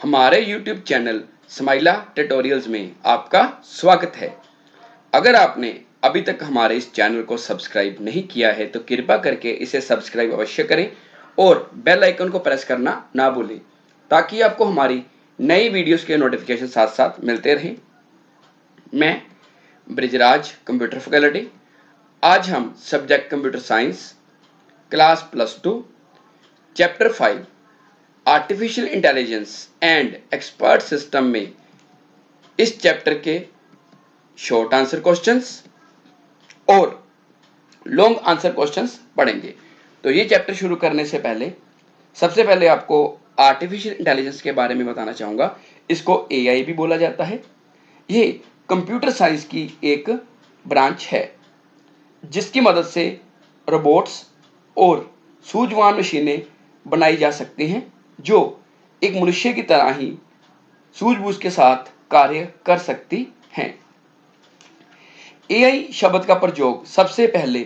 हमारे YouTube channel स्माइला tutorials में आपका स्वागत है। अगर आपने अभी तक हमारे इस चैनल को सब्सक्राइब नहीं किया है तो कृपया करके इसे सब्सक्राइब अवश्य करें और बेल आइकन को प्रेस करना ना भूलें ताकि आपको हमारी नई वीडियोस के नोटिफिकेशन साथ साथ मिलते रहें। मैं ब्रिजराज कंप्यूटर फैकल्टी, आज हम subject computer science class +2 chapter 5 artificial intelligence and expert system में इस चैप्टर के शॉर्ट आंसर क्वेश्चंस और लॉन्ग आंसर क्वेश्चंस पढ़ेंगे। तो ये चैप्टर शुरू करने से पहले सबसे पहले आपको आर्टिफिशियल इंटेलिजेंस के बारे में बताना चाहूँगा। इसको एआई भी बोला जाता है। ये कंप्यूटर साइंस की एक ब्रांच है जिसकी मदद से रोबोट्स और सूझवान मशीनें बनाई जा सकती हैं जो एक मनुष्य की तरह ही सूझबूझ के साथ कार्य कर सकती हैं। एआई शब्द का प्रयोग सबसे पहले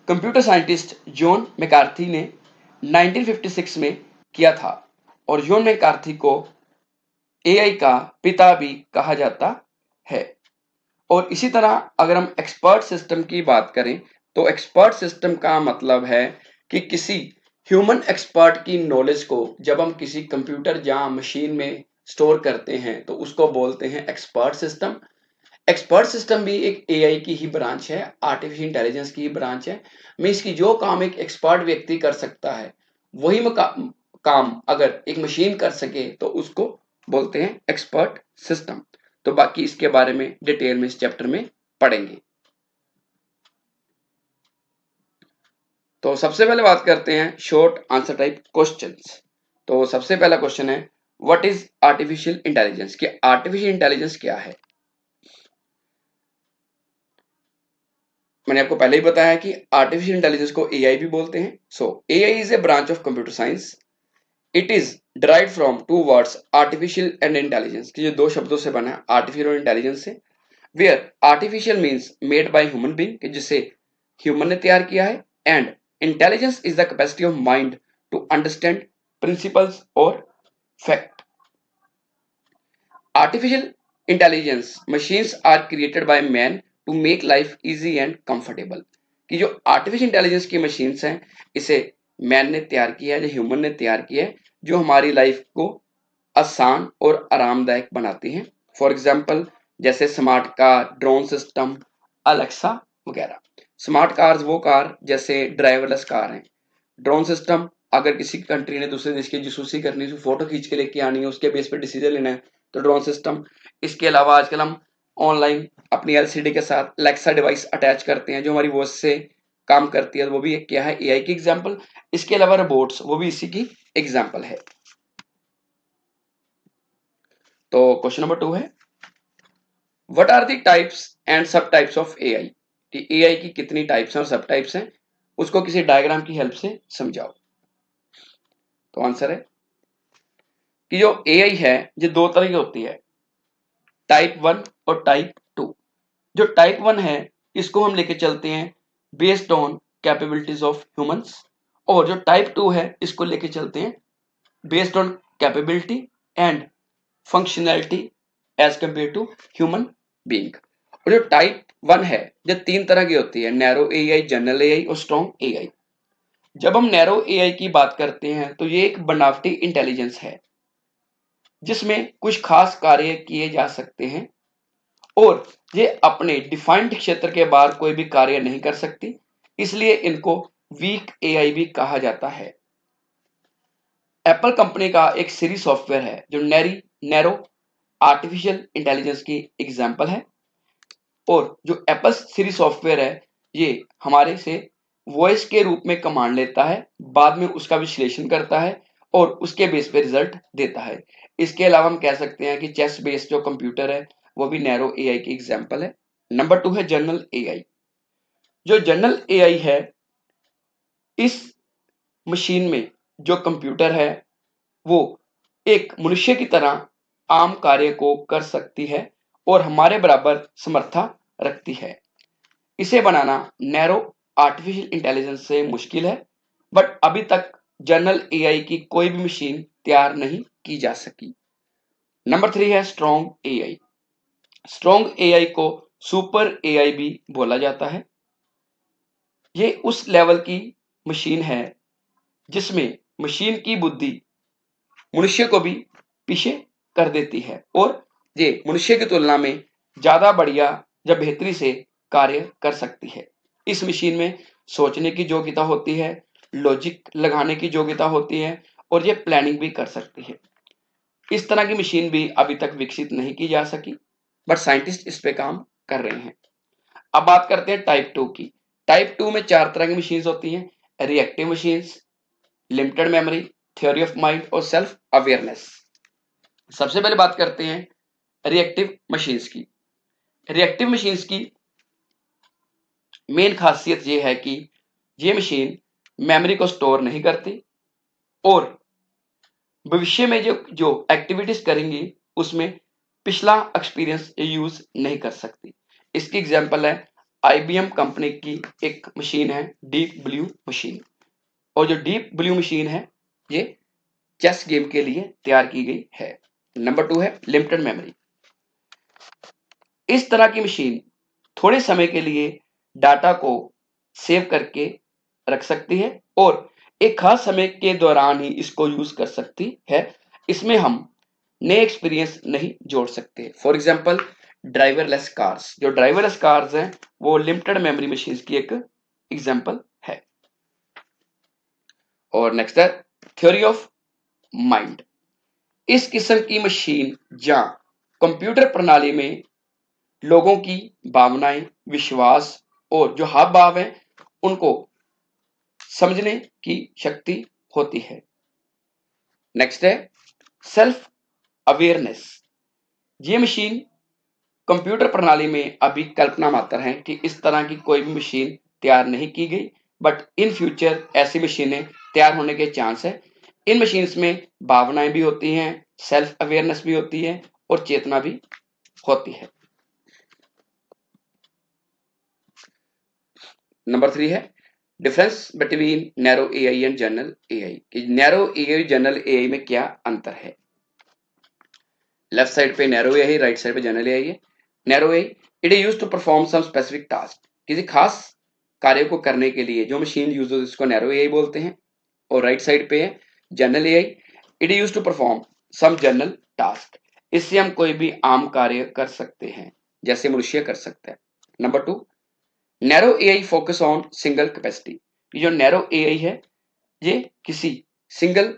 कंप्यूटर साइंटिस्ट जॉन मैकार्थी ने 1956 में किया था और जॉन मैकार्थी को एआई का पिता भी कहा जाता है। और इसी तरह अगर हम एक्सपर्ट सिस्टम की बात करें तो एक्सपर्ट सिस्टम का मतलब है कि किसी ह्यूमन एक्सपर्ट की नॉलेज को जब हम किसी कंप्यूटर या मशीन में स्टोर करते हैं तो उसको बोलते हैं एक्सपर्ट सिस्टम। एक्सपर्ट सिस्टम भी एक एआई की ही ब्रांच है, आर्टिफिशियल इंटेलिजेंस की ही ब्रांच है। मीन्स की जो काम एक एक्सपर्ट व्यक्ति कर सकता है वही काम अगर एक मशीन कर सके तो उसको बोलते हैं एक्सपर्ट सिस्टम। तो बाकी इसके बारे में डिटेल में इस चैप्टर में पढ़ेंगे। तो सबसे पहले बात करते हैं शॉर्ट आंसर टाइप क्वेश्चंस। तो सबसे पहला क्वेश्चन है व्हाट इज आर्टिफिशियल इंटेलिजेंस, कि आर्टिफिशियल इंटेलिजेंस क्या है। मैंने आपको पहले ही बताया कि आर्टिफिशियल इंटेलिजेंस को एआई भी बोलते हैं। So AI is a branch of computer science. It is derived from two words artificial and intelligence, कि जो दो शब्दों से बना है आर्टिफिशियल और इंटेलिजेंस से। Where artificial means made by human being, कि जिसे ह्यूमन ने तैयार किया है, and intelligence is the capacity of mind to understand principles और fact. Artificial intelligence machines are created by man to make life easy and comfortable, कि जो artificial intelligence की मशीन्स हैं इसे मैन ने तैयार किया है, जो ह्यूमन ने तैयार किया है, जो हमारी लाइफ को आसान और आरामदायक बनाती हैं। फॉर एग्जाम्पल जैसे smart car, drone system, Alexa वगैरह। स्मार्ट कार्स वो कार जैसे ड्राइवरलेस कार हैं। ड्रोन सिस्टम अगर किसी कंट्री ने दूसरे देश की जासूसी करनी है, फोटो खींच के लेके आनी है, उसके बेस पे डिसीजन लेना है तो ड्रोन सिस्टम। इसके अलावा आजकल हम ऑनलाइन अपनी एलसीडी के साथ अलेक्सा डिवाइस अटैच करते हैं जो हमारी वॉइस से काम करती है, वो भी एक क्या है, एआई की एग्जांपल। इसके अलावा रोबोट्स वो भी इसी की एग्जांपल है। तो क्वेश्चन नंबर 2 है what are the types and subtypes of AI, कि एआई की कितनी टाइप्स हैं और सब टाइप्स हैं, उसको किसी डायग्राम की हेल्प से समझाओ। तो आंसर है कि जो एआई है ये दो तरह की होती है, टाइप 1 और टाइप 2। जो टाइप 1 है इसको हम लेके चलते हैं based on capabilities of humans, और जो टाइप 2 है इसको लेके चलते हैं based on capability and functionality as compare to human being. और जो टाइप 1 है ये तीन तरह की होती है, नैरो एआई, जनरल एआई और स्ट्रॉन्ग एआई। जब हम नैरो एआई की बात करते हैं तो ये एक बनावटी इंटेलिजेंस है जिसमें कुछ खास कार्य किए जा सकते हैं और ये अपने डिफाइंड क्षेत्र के बाहर कोई भी कार्य नहीं कर सकती, इसलिए इनको वीक एआई भी कहा जाता है। एप्पल कंपनी का एक सीरी सॉफ्टवेयर है जो नैरो आर्टिफिशियल इंटेलिजेंस की एग्जांपल है। और जो एप्पल सीरी सॉफ्टवेयर है ये हमारे से वॉइस के रूप में कमांड लेता है, बाद में उसका विश्लेषण करता है और उसके बेस पे रिजल्ट देता है। इसके अलावा हम कह सकते हैं कि चेस बेस्ड जो कंप्यूटर है वो भी नैरो एआई की एग्जांपल है। नंबर 2 है जनरल एआई। जो जनरल एआई है इस मशीन में जो कंप्यूटर है वो एक मनुष्य की तरह आम कार्य को कर सकती है और हमारे बराबर समर्था रखती है। इसे बनाना नैरो आर्टिफिशियल इंटेलिजेंस से मुश्किल है, बट अभी तक जनरल एआई की कोई भी मशीन तैयार नहीं की जा सकी। नंबर 3 है स्ट्रॉन्ग एआई। स्ट्रॉन्ग एआई को सुपर एआई भी बोला जाता है। ये उस लेवल की मशीन है जिसमें मशीन की बुद्धि मनुष्य को भी पीछे कर देती है और ये मनुष्य की तुलना में ज्यादा बढ़िया या बेहतरी से कार्य कर सकती है। इस मशीन में सोचने की योग्यता होती है, लॉजिक लगाने की योग्यता होती है और ये प्लानिंग भी कर सकती है। इस तरह की मशीन भी अभी तक विकसित नहीं की जा सकी, बट साइंटिस्ट इस पे काम कर रहे हैं। अब बात करते हैं टाइप 2 की। टाइप 2 में 4 तरह की मशीन्स होती हैं: reactive machines, limited memory, theory of mind और सेल्फ अवेयरनेस। सबसे पहले बात करते हैं रिएक्टिव मशीन्स की। रिएक्टिव मशीन्स की मेन खासियत ये है कि ये मशीन मेमोरी को स्टोर नहीं करती और भविष्य में जो जो एक्टिविटीज करेंगी उसमें पिछला एक्सपीरियंस यूज नहीं कर सकती। इसकी एग्जांपल है आईबीएम कंपनी की एक मशीन है डीप ब्लू मशीन। और जो डीप ब्लू मशीन है ये चेस गेम के लिए तैयार की गई है। नंबर 2 है लिमिटेड मेमोरी। इस तरह की मशीन थोड़े समय के लिए डाटा को सेव करके रख सकती है और एक खास समय के दौरान ही इसको यूज कर सकती है। इसमें हम नए एक्सपीरियंस नहीं जोड़ सकते। फॉर एग्जांपल ड्राइवरलेस कार्स, जो ड्राइवरलेस कार्स हैं वो लिमिटेड मेमोरी मशीन की एक एग्जांपल है। और नेक्स्ट है थ्योरी ऑफ माइंड। इस किस्म की मशीन या कंप्यूटर प्रणाली में लोगों की भावनाएं, विश्वास और जो हाव भाव है उनको समझने की शक्ति होती है। नेक्स्ट है सेल्फ अवेयरनेस। ये मशीन कंप्यूटर प्रणाली में अभी कल्पना मात्र है कि इस तरह की कोई भी मशीन तैयार नहीं की गई, बट इन फ्यूचर ऐसी मशीनें तैयार होने के चांस है। इन मशीन्स में भावनाएं भी होती हैं, सेल्फ अवेयरनेस भी होती है और चेतना भी होती है। नंबर 3 है difference between narrow AI and general AI. Narrow AI general AI में क्या अंतर है? लेफ्ट साइड पे नैरो एआई, राइट साइड पे जनरल एआई है। Narrow AI it is used to perform some specific task. किसी खास कार्य को करने के लिए जो मशीन यूज होती है उसको नैरो एआई बोलते हैं। और राइट साइड पे है general AI, it is used to perform some general task. इससे हम कोई भी आम कार्य कर सकते हैं जैसे मनुष्य कर सकता है। Number 2 narrow AI focus on single capacity. ये जो नैरो एआई है ये किसी सिंगल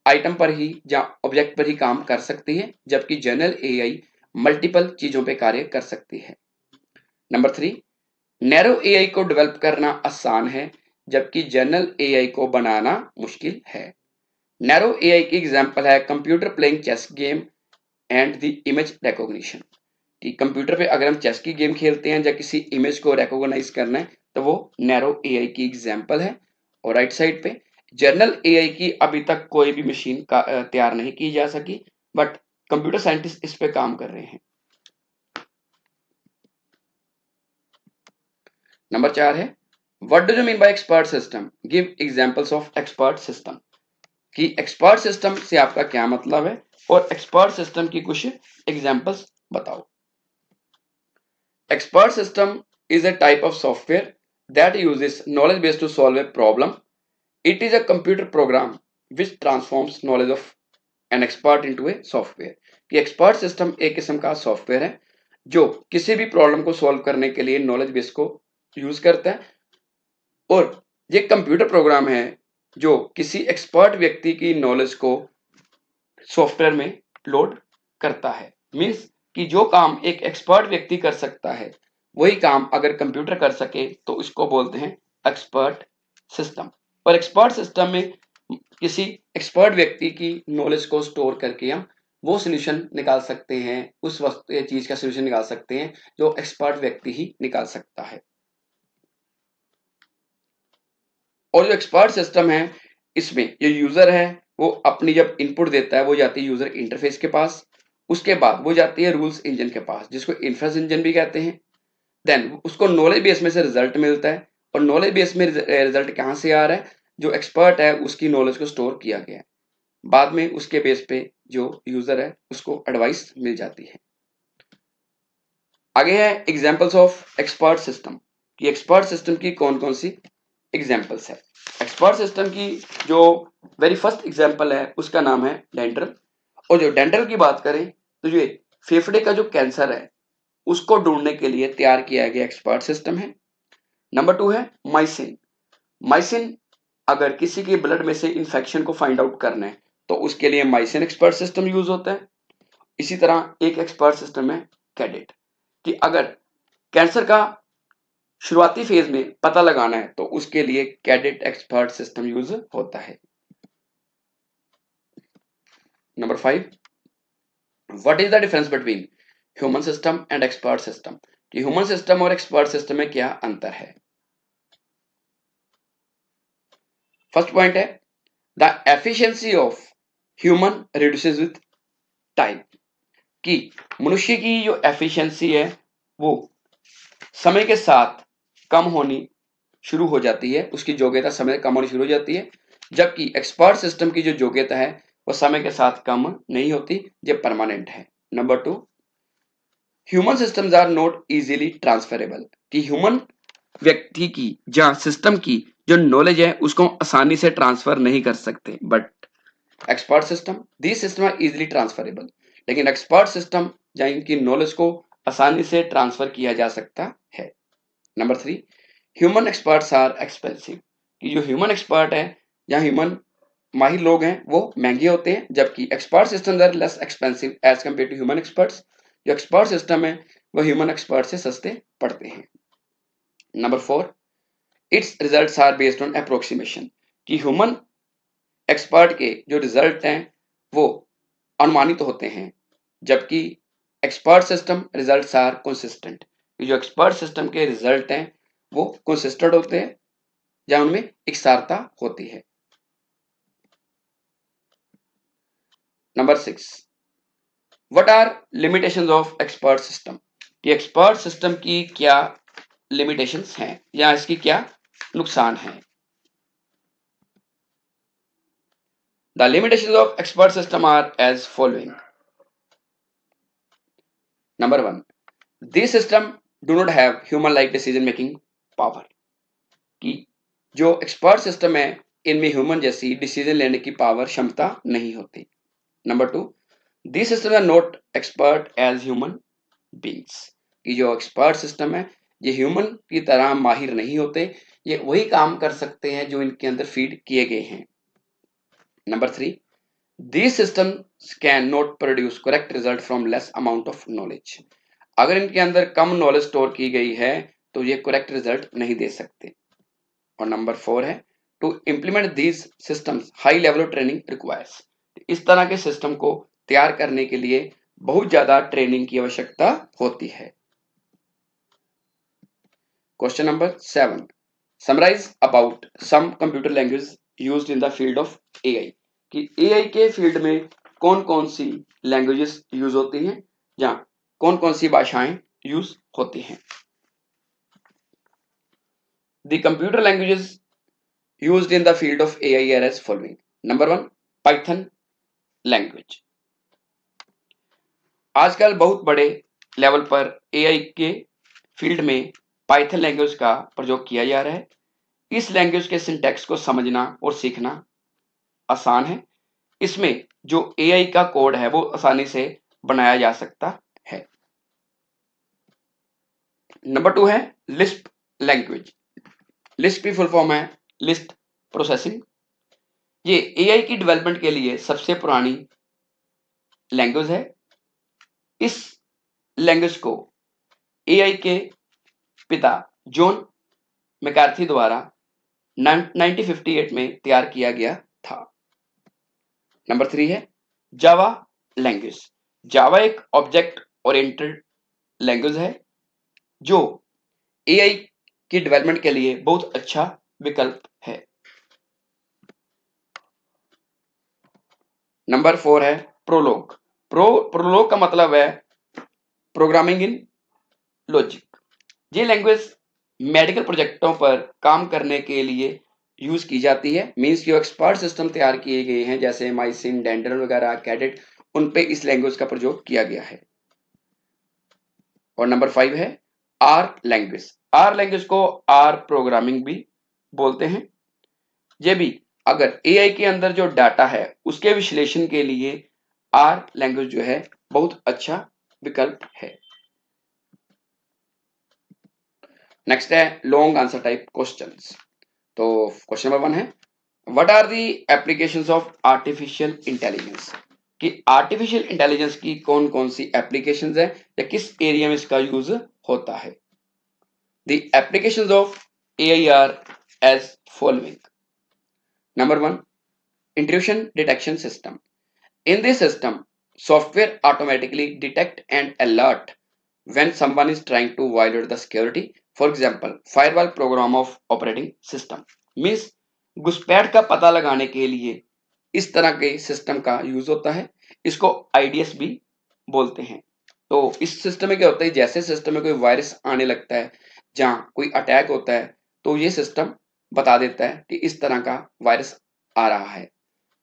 आइटम पर ही या ऑब्जेक्ट पर ही काम कर सकती है, जबकि जनरल एआई मल्टीपल चीजों पे कार्य कर सकती है। नंबर 3 नैरो एआई को डेवलप करना आसान है जबकि जनरल एआई को बनाना मुश्किल है। नैरो एआई की एग्जांपल है computer playing chess game and the image recognition. कि कंप्यूटर पे अगर हम चेस की गेम खेलते हैं या किसी इमेज को रिकॉग्नाइज करना है तो वो नैरो एआई की एग्जांपल है। और राइट साइड पे जनरल एआई की अभी तक कोई भी मशीन का तैयार नहीं की जा सकी, बट कंप्यूटर साइंटिस्ट इस पे काम कर रहे हैं। नंबर 4 है what do you mean by expert system, give examples of expert system. कि एक्सपर्ट सिस्टम से आपका क्या मतलब है और एक्सपर्ट सिस्टम की कुछ एग्जांपल्स बताओ। Expert system is a type of software that uses knowledge base to solve a problem. It is a computer program which transforms knowledge of an expert into a software. कि expert system एक किस्म का software है जो किसी भी problem को solve करने के लिए नॉलेज बेस को यूज करता है और ये कंप्यूटर प्रोग्राम है जो किसी एक्सपर्ट व्यक्ति की नॉलेज को सॉफ्टवेयर में लोड करता है। मीन्स कि जो काम एक एक्सपर्ट व्यक्ति कर सकता है वही काम अगर कंप्यूटर कर सके तो इसको बोलते हैं एक्सपर्ट सिस्टम। और एक्सपर्ट सिस्टम में किसी एक्सपर्ट व्यक्ति की नॉलेज को स्टोर करके हम वो सोल्यूशन निकाल सकते हैं, उस वस्तु या चीज का सोल्यूशन निकाल सकते हैं जो एक्सपर्ट व्यक्ति ही निकाल सकता है। और जो एक्सपर्ट सिस्टम है इसमें जो यूजर है वो अपनी जब इनपुट देता है वो जाती है यूजर इंटरफेस के पास, उसके बाद वो जाती है रूल्स इंजन के पास जिसको इन्फरेंस इंजन भी कहते हैं। देन उसको नॉलेज बेस में से रिजल्ट मिलता है और नॉलेज बेस में रिजल्ट कहाँ से आ रहा है, जो एक्सपर्ट है उसकी नॉलेज को स्टोर किया गया है। बाद में उसके बेस पे जो यूजर है उसको एडवाइस मिल जाती है। आगे है एग्जांपल्स ऑफ एक्सपर्ट सिस्टम कि एक्सपर्ट सिस्टम की कौन कौन सी एग्जांपल्स है। एक्सपर्ट सिस्टम की जो वेरी फर्स्ट एग्जांपल है उसका नाम है डेंटल। और जो डेंटल की बात करें तो ये फेफड़े का जो कैंसर है उसको ढूंढने के लिए तैयार किया गया एक्सपर्ट सिस्टम है। नंबर 2 है माइसिन। माइसिन अगर किसी के ब्लड में से इंफेक्शन को फाइंड आउट करना है तो उसके लिए माइसिन एक्सपर्ट सिस्टम यूज होता है। इसी तरह एक एक्सपर्ट सिस्टम है कैडेट कि अगर कैंसर का शुरुआती फेज में पता लगाना है तो उसके लिए कैडेट एक्सपर्ट सिस्टम यूज होता है। Number 5, what is the difference between human system and expert system कि ह्यूमन सिस्टम और एक्सपर्ट सिस्टम में क्या अंतर है। फर्स्ट पॉइंट है the efficiency of human reduces with time कि मनुष्य की जो एफिशिएंसी है वो समय के साथ कम होनी शुरू हो जाती है, उसकी योग्यता समय कम होनी शुरू हो जाती है, जबकि एक्सपर्ट सिस्टम की जो योग्यता है वो समय के साथ कम नहीं होती, ये परमानेंट है। Number 2, human systems are not easily transferable कि ह्यूमन व्यक्ति की या सिस्टम की जो नॉलेज है उसको आसानी से ट्रांसफर नहीं कर सकते, but expert system the system are easily transferable लेकिन एक्सपर्ट सिस्टम या इनकी नॉलेज को आसानी से ट्रांसफर किया जा सकता है। Number 3, human experts are expensive कि जो ह्यूमन एक्सपर्ट है या ह्यूमन माहिर लोग हैं वो महंगे होते हैं, जबकि expert systems are less expensive as compare to human experts. जो एक्सपर्ट सिस्टम है वो ह्यूमन एक्सपर्ट से सस्ते पड़ते हैं। Number 4, it's results are based on approximation कि ह्यूमन एक्सपर्ट के जो रिजल्ट हैं वो अनुमानित होते हैं, जबकि expert system results are consistent जो एक्सपर्ट सिस्टम के रिजल्ट हैं वो कंसिस्टेंट होते हैं या उनमें एकसारता होती है। Number 6, what are limitations of expert system कि एक्सपर्ट सिस्टम की क्या लिमिटेशंस हैं या इसकी क्या नुकसान है। The limitations of expert system are as following. Number 1, this system do not have human like decision making power कि जो एक्सपर्ट सिस्टम है इनमें ह्यूमन जैसी डिसीजन लेने की पावर क्षमता नहीं होती। Number 2, this system are not expert as human beings कि जो एक्सपर्ट सिस्टम है ये ह्यूमन की तरह माहिर नहीं होते, ये वही काम कर सकते हैं जो इनके अंदर फीड किए गए हैं। Number 3, these systems can not produce correct result from less amount of knowledge अगर इनके अंदर कम नॉलेज स्टोर की गई है तो ये करेक्ट रिजल्ट नहीं दे सकते। और नंबर 4 है to implement these systems high level of training requires इस तरह के सिस्टम को तैयार करने के लिए बहुत ज्यादा ट्रेनिंग की आवश्यकता होती है। Question number 7, summarise about some computer language used in the field of AI कि एआई के फील्ड में कौन कौन सी लैंग्वेजेस यूज होती हैं या कौन कौन सी भाषाएं यूज होती हैं। The computer languages used in the field of AI are as following. Number 1, Python language. आजकल बहुत बड़े लेवल पर AI के फील्ड में पाइथन लैंग्वेज का प्रयोग किया जा रहा है। इस लैंग्वेज के सिंटैक्स को समझना और सीखना आसान है। इसमें जो AI का कोड है वो आसानी से बनाया जा सकता है। नंबर 2 है लिस्प लैंग्वेज। लिस्प की फुल फॉर्म है लिस्ट प्रोसेसिंग। ये AI की डेवलपमेंट के लिए सबसे पुरानी लैंग्वेज है। इस लैंग्वेज को एआई के पिता जॉन मैकार्थी द्वारा 1958 में तैयार किया गया था। नंबर 3 है जावा लैंग्वेज। जावा एक ऑब्जेक्ट ओरिएंटेड लैंग्वेज है जो एआई की डेवलपमेंट के लिए बहुत अच्छा विकल्प है। नंबर 4 है प्रोलोग। प्रोलोग का मतलब है प्रोग्रामिंग इन लॉजिक। ये लैंग्वेज मेडिकल प्रोजेक्टों पर काम करने के लिए यूज की जाती है। मीन्स जो एक्सपर्ट सिस्टम तैयार किए गए हैं जैसे माइसिन, डेंड्रन वगैरह, कैडेट, उन पे इस लैंग्वेज का प्रयोग किया गया है। और नंबर 5 है आर लैंग्वेज। आर लैंग्वेज को आर प्रोग्रामिंग भी बोलते हैं। ये भी अगर एआई के अंदर जो डाटा है उसके विश्लेषण के लिए आर लैंग्वेज जो है बहुत अच्छा विकल्प है। नेक्स्ट है लॉन्ग आंसर टाइप क्वेश्चंस। तो क्वेश्चन नंबर 1 है what are the applications of artificial intelligence, कि आर्टिफिशियल इंटेलिजेंस की कौन कौन सी एप्लीकेशंस है या किस एरिया में इसका यूज होता है। The applications of AI are as following. Number 1, intrusion detection system. In this system, software automatically detect and alert when someone is trying to violate the security. For example, firewall program of operating system. Means घुसपैठ का पता लगाने के लिए इस तरह के system का यूज होता है। इसको आईडीएस भी बोलते हैं। तो इस सिस्टम में क्या होता है, जैसे सिस्टम में कोई वायरस आने लगता है, जहाँ कोई अटैक होता है, तो ये सिस्टम बता देता है कि इस तरह का वायरस आ रहा है।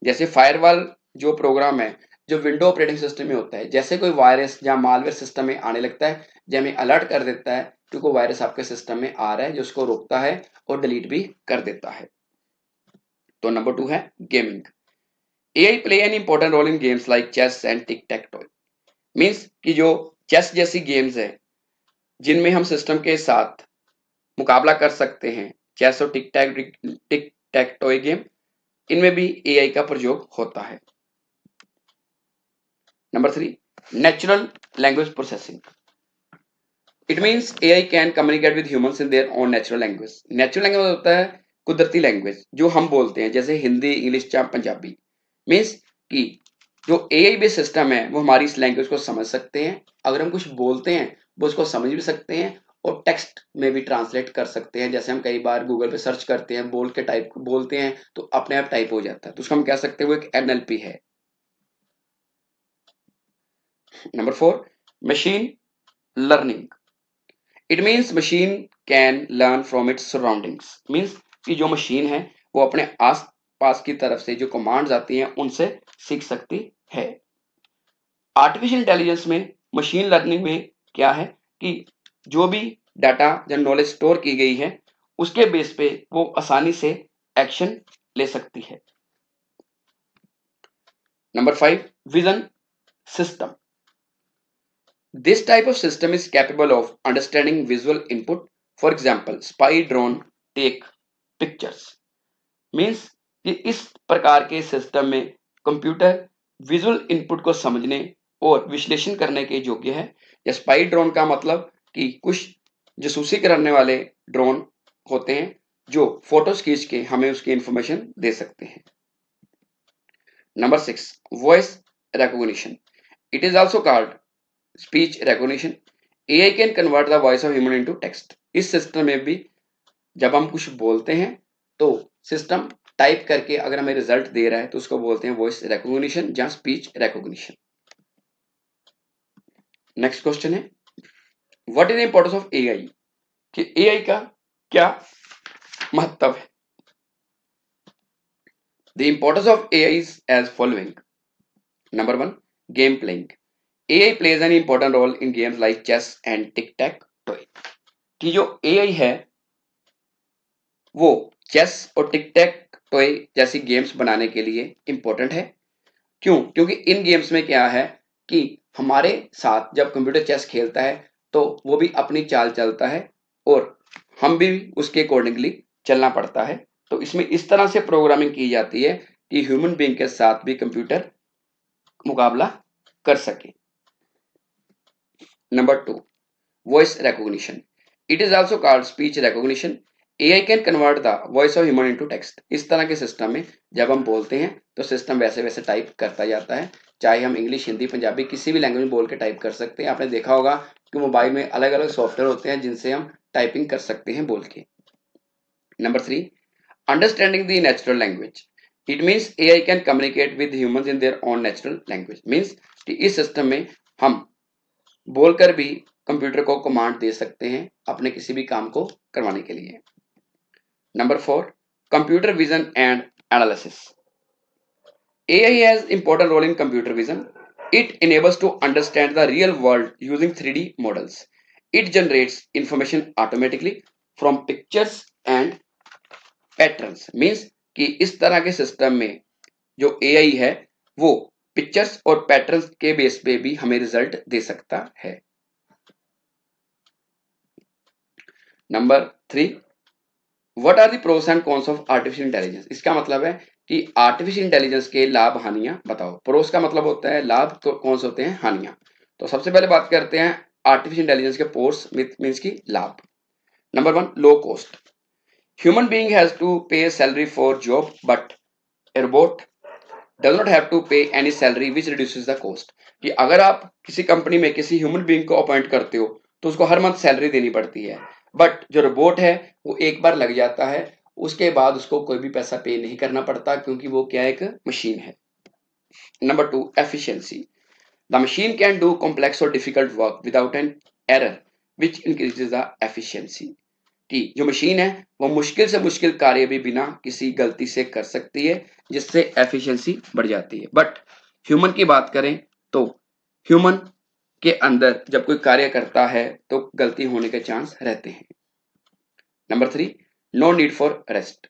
जैसे फायरवॉल जो प्रोग्राम है जो विंडो ऑपरेटिंग सिस्टम में होता है, जैसे कोई वायरस या मालवेयर सिस्टम में आने लगता है, जो हमें अलर्ट कर देता है कि कोई वायरस आपके सिस्टम में आ रहा है, जो उसको रोकता है और डिलीट भी कर देता है। तो नंबर 2 है gaming. AI play an important role in games like chess and tic tac toe. Means कि जो चेस जैसी गेम्स है जिनमें हम सिस्टम के साथ मुकाबला कर सकते हैं, चेस और टिक टैक टॉय गेम, इनमें भी एआई का प्रयोग होता है। Number 3, natural language processing. It means AI can communicate with humans in their own natural language. Natural language होता है कुदरती लैंग्वेज जो हम बोलते हैं, जैसे हिंदी, इंग्लिश या पंजाबी। मीन्स कि जो एआई बेस्ड सिस्टम है वो हमारी इस लैंग्वेज को समझ सकते हैं। अगर हम कुछ बोलते हैं वो उसको समझ भी सकते हैं और टेक्स्ट में भी ट्रांसलेट कर सकते हैं। जैसे हम कई बार गूगल पे सर्च करते हैं, बोल के टाइप बोलते हैं तो अपने आप टाइप हो जाता है, तो उसको हम कह सकते हैं वो एक एनएलपी है। Number 4, machine learning. It means machine can learn from its surroundings. Means कि जो मशीन है वो अपने आस पास की तरफ से जो कमांड्स आती हैं उनसे सीख सकती है। आर्टिफिशियल इंटेलिजेंस में मशीन लर्निंग में क्या है कि जो भी डाटा या नॉलेज स्टोर की गई है उसके बेस पे वो आसानी से एक्शन ले सकती है। Number 5, vision system. This type of system is capable of understanding visual input. For example, spy drone take pictures. Means कि इस प्रकार के सिस्टम में कंप्यूटर विजुअल इनपुट को समझने और विश्लेषण करने के योग्य है। या स्पाई ड्रोन का मतलब कि कुछ जासूसी करने वाले ड्रोन होते हैं जो फोटोज खींच के हमें उसकी इंफॉर्मेशन दे सकते हैं। Number 6, voice recognition. It is also called speech recognition. AI can convert the voice of human into text. इस सिस्टम में भी जब हम कुछ बोलते हैं तो सिस्टम टाइप करके अगर हमें रिजल्ट दे रहा है तो उसको बोलते हैं वॉइस रिकॉग्निशन या स्पीच रिकॉग्निशन। नेक्स्ट क्वेश्चन है what is the importance of AI, कि एआई का क्या महत्व है। The importance of AI is as following. Number 1, game playing. AI plays an important role in games like chess and tic tac toe. कि जो AI है वो chess और टिक टैक टॉय जैसी गेम्स बनाने के लिए इंपॉर्टेंट है। क्यों? क्योंकि इन गेम्स में क्या है कि हमारे साथ जब कंप्यूटर चेस खेलता है तो वो भी अपनी चाल चलता है और हम भी उसके अकॉर्डिंगली चलना पड़ता है। तो इसमें इस तरह से प्रोग्रामिंग की जाती है कि ह्यूमन बीइंग के साथ भी कंप्यूटर मुकाबला कर सके। Number 2, voice recognition. It is also called speech recognition. AI can convert the voice of human into text. इस तरह के सिस्टम में जब हम बोलते हैं तो सिस्टम वैसे वैसे टाइप करता जाता है, चाहे हम इंग्लिश, हिंदी, पंजाबी किसी भी लैंग्वेज में बोल के टाइप कर सकते हैं। आपने देखा होगा कि मोबाइल में अलग अलग सॉफ्टवेयर होते हैं जिनसे हम टाइपिंग कर सकते हैं बोल के। Number 3, understanding the natural language. It means AI can communicate with humans in their own natural language. Means कि इस सिस्टम में हम बोलकर भी कंप्यूटर को कमांड दे सकते हैं अपने किसी भी काम को करवाने के लिए। Number 4, computer vision and analysis. AI has important role in computer vision. It enables to understand the real world using 3D models. It generates information automatically from pictures and patterns. Means कि इस तरह के system में जो AI है वो pictures और patterns के बेस पे भी हमें रिजल्ट दे सकता है। Number 3, what are the pros and cons of artificial intelligence. इसका मतलब है कि आर्टिफिशियल इंटेलिजेंस के लाभ हानियां बताओ। प्रोस का मतलब होता है लाभ, तो कौन से होते हैं हानियां। तो सबसे पहले बात करते हैं आर्टिफिशियल इंटेलिजेंस के प्रोस मीन्स की लाभ। Number 1, low cost. Human being has to pay salary for job but a robot does not have to pay any salary which reduces the cost. कि अगर आप किसी कंपनी में किसी ह्यूमन बीइंग को अपॉइंट करते हो तो उसको हर मंथ सैलरी देनी पड़ती है, बट जो रोबोट है वो एक बार लग जाता है, उसके बाद उसको कोई भी पैसा पे नहीं करना पड़ता क्योंकि वो क्या एक मशीन है। Number 2, efficiency. The machine can do complex और difficult work without an error which increases the efficiency. कि जो मशीन है वो मुश्किल से मुश्किल कार्य भी बिना किसी गलती से कर सकती है जिससे एफिशिएंसी बढ़ जाती है। बट ह्यूमन की बात करें तो ह्यूमन के अंदर जब कोई कार्य करता है तो गलती होने के चांस रहते हैं। Number 3, no need for rest.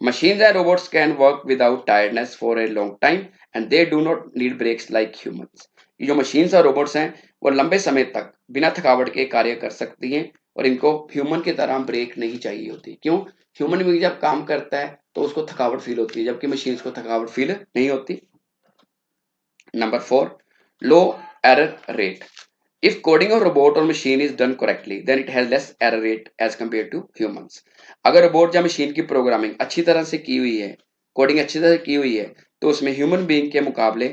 Machines and robots can work without tiredness for a long time and they do not need breaks like humans. ये जो machines और robots हैं वो लंबे समय तक बिना थकावट के कार्य कर सकती हैं और इनको ह्यूमन की तरह ब्रेक नहीं चाहिए होती। क्यों? ह्यूमन भी जब काम करता है तो उसको थकावट फील होती है जबकि मशीन्स को थकावट फील नहीं होती। Number 4, low error rate. If coding of robot or machine is done correctly, then it has less error rate as compared to humans. अगर रोबोट या मशीन की प्रोग्रामिंग अच्छी तरह से की हुई है, कोडिंग अच्छी तरह से की हुई है, तो उसमें ह्यूमन बीइंग के मुकाबले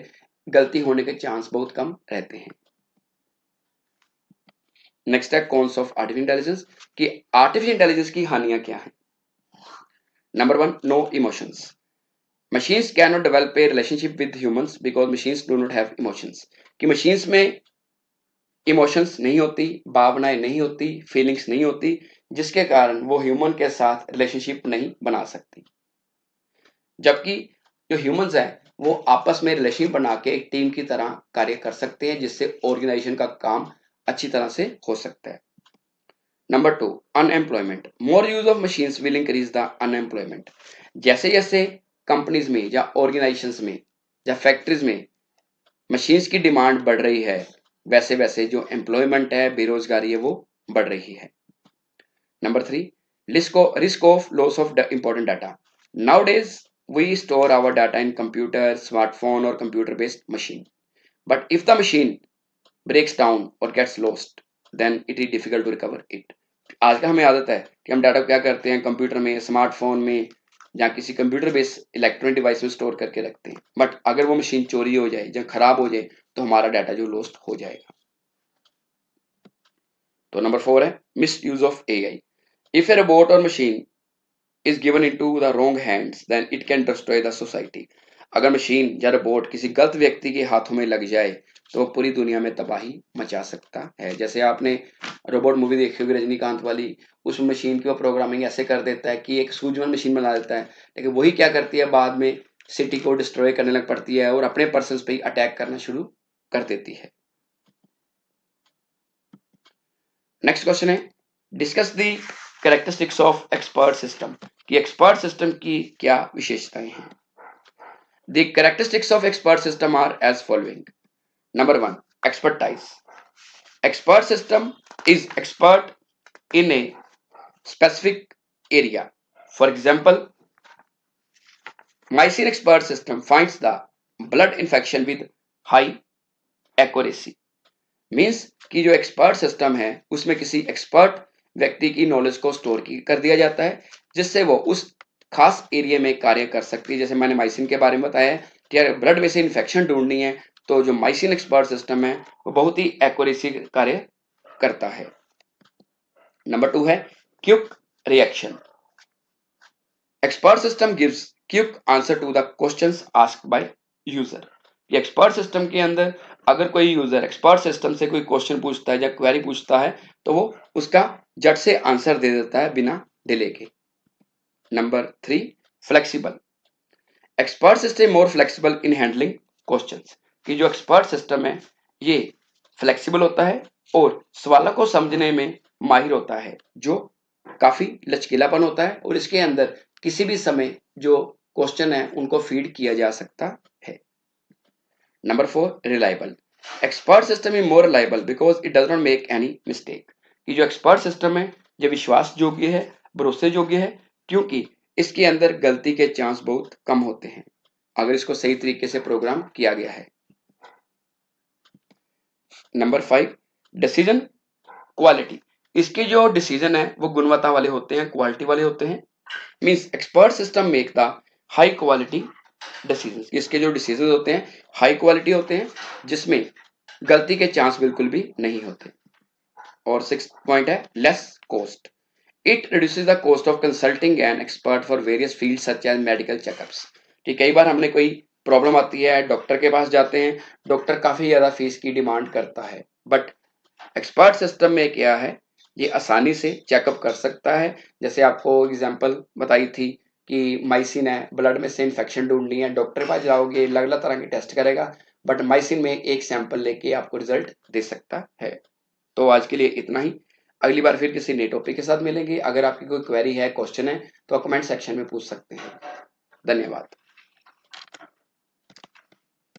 गलती होने के चांस बहुत कम रहते हैं। नेक्स्ट है कॉन्स ऑफ आर्टिफिशियल इंटेलिजेंस कि आर्टिफिशियल इंटेलिजेंस की हानियां क्या हैं। Number 1, no emotions. Machines can not develop a relationship with humans because machines do not have emotions. कि मशीन्स में इमोशंस नहीं होती, भावनाएं नहीं होती, फीलिंग्स नहीं होती, जिसके कारण वो ह्यूमन के साथ रिलेशनशिप नहीं बना सकती। जबकि जो ह्यूमंस हैं वो आपस में रिलेशनशिप बना के एक टीम की तरह कार्य कर सकते हैं जिससे ऑर्गेनाइजेशन का काम अच्छी तरह से हो सकता है। Number 2, unemployment. More use of machines will increase the unemployment. जैसे जैसे कंपनीज में या ऑर्गेनाइजेशंस में या फैक्ट्रीज में मशीन्स की डिमांड बढ़ रही है वैसे वैसे जो एम्प्लॉयमेंट है, बेरोजगारी है, वो बढ़ रही है। Number 3, risk of loss of important data. Nowadays we store our data in computer, smartphone और computer based machine, but if the machine breaks down और gets lost then it is difficult to recover it. आज का हमें आदत है कि हम data क्या करते हैं, कंप्यूटर में, स्मार्टफोन में या किसी कंप्यूटर बेस्ड इलेक्ट्रॉनिक डिवाइस में स्टोर करके रखते हैं, बट अगर वो मशीन चोरी हो जाए या खराब हो जाए तो हमारा डाटा जो लॉस्ट हो जाएगा। तो नंबर 4 है misuse of AI. If a robot और machine is given into the wrong hands then it can destroy the society. अगर मशीन या रोबोट किसी गलत व्यक्ति के हाथों में लग जाए तो पूरी दुनिया में तबाही मचा सकता है। जैसे आपने रोबोट मूवी देखी होगी रजनीकांत वाली, उस मशीन की वो प्रोग्रामिंग ऐसे कर देता है कि एक सूझबूझ मशीन बना देता है, लेकिन वही क्या करती है बाद में सिटी को डिस्ट्रॉय करने लग पड़ती है और अपने पर्सन पे ही अटैक करना शुरू कर देती है। नेक्स्ट क्वेश्चन है discuss the characteristics of expert system. कि एक्सपर्ट सिस्टम की क्या विशेषताएं हैं। The characteristics of expert system are as following. Number 1, expertise. Expert system is expert in a specific area. For example, Mycin expert system finds the blood infection with high accuracy. Means कि जो expert system है उसमें किसी expert व्यक्ति की knowledge को store कर दिया जाता है जिससे वो उस खास एरिया में कार्य कर सकती है। जैसे मैंने माइसिन के बारे में बताया कि अगर ब्लड में से इन्फेक्शन ढूंढनी है तो जो माइसिन एक्सपर्ट सिस्टम है वो बहुत ही एक्यूरेसी कार्य करता है। नंबर 2 है quick reaction. Expert system gives quick answer to the questions asked by user. ये एक्सपर्ट सिस्टम के अंदर अगर कोई यूजर एक्सपर्ट सिस्टम से कोई क्वेश्चन पूछता है या क्वेरी पूछता है तो वो उसका झट से आंसर दे देता है बिना डिले के। Number 3, flexible, expert system more flexible in handling questions, कि जो एक्सपर्ट सिस्टम है ये फ्लेक्सिबल होता है और सवालों को समझने में माहिर होता है, जो काफी लचकीलापन होता है और इसके अंदर किसी भी समय जो क्वेश्चन है उनको फीड किया जा सकता है। Number 4, reliable, expert system is more reliable because it does not make any mistake, कि जो एक्सपर्ट सिस्टम है ये विश्वास योग्य है, भरोसे योग्य है, क्योंकि इसके अंदर गलती के चांस बहुत कम होते हैं अगर इसको सही तरीके से प्रोग्राम किया गया है। नंबर 5, डिसीजन क्वालिटी, इसके जो डिसीजन है वो गुणवत्ता वाले होते हैं, क्वालिटी वाले होते हैं। Means expert system make the high quality decision, इसके जो डिसीजन होते हैं हाई क्वालिटी होते हैं जिसमें गलती के चांस बिल्कुल भी नहीं होते। और 6th पॉइंट है less cost, it reduces the cost of consulting an expert for various field such as medical checkups, कि कई बार हमने कोई प्रॉब्लम आती है, डॉक्टर के पास जाते हैं, डॉक्टर काफी ज्यादा फीस की डिमांड करता है, बट एक्सपर्ट सिस्टम में क्या है ये आसानी से चेकअप कर सकता है। जैसे आपको एग्जांपल बताई थी कि माइसिन है, ब्लड में से इन्फेक्शन ढूंढनी है, डॉक्टर के पास जाओगे अलग अलग तरह के टेस्ट करेगा, बट माइसिन में एक सैंपल लेके आपको रिजल्ट दे सकता है। तो आज के लिए इतना ही, अगली बार फिर किसी नए टॉपिक के साथ मिलेंगे। अगर आपकी कोई क्वेरी है, क्वेश्चन है तो कमेंट सेक्शन में पूछ सकते हैं। धन्यवाद।